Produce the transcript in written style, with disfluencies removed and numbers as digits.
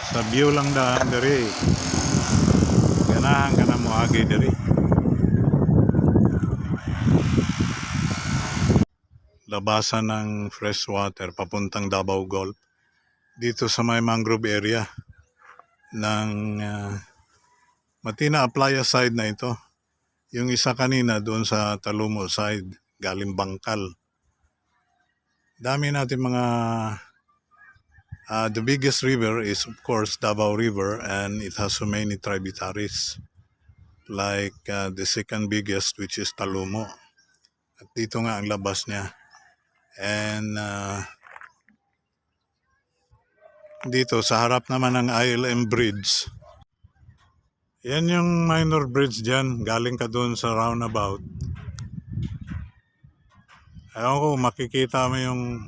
Sa view lang daan diri. Ganahan ka na mo agi diri. Labasan ng fresh water papuntang Davao Gulf. Dito sa may mangrove area ng Matina Aplaya side na ito. Yung isa kanina doon sa Talumo side, galing Bangkal. Dami natin mga the biggest river is of course Davao River, and it has so many tributaries like the second biggest, which is Talumo. At dito nga ang labas niya. And dito sa harap naman ng ILM Bridge. Yan yung minor bridge dyan. Galing ka doon sa roundabout. Ayaw ko makikita mo yung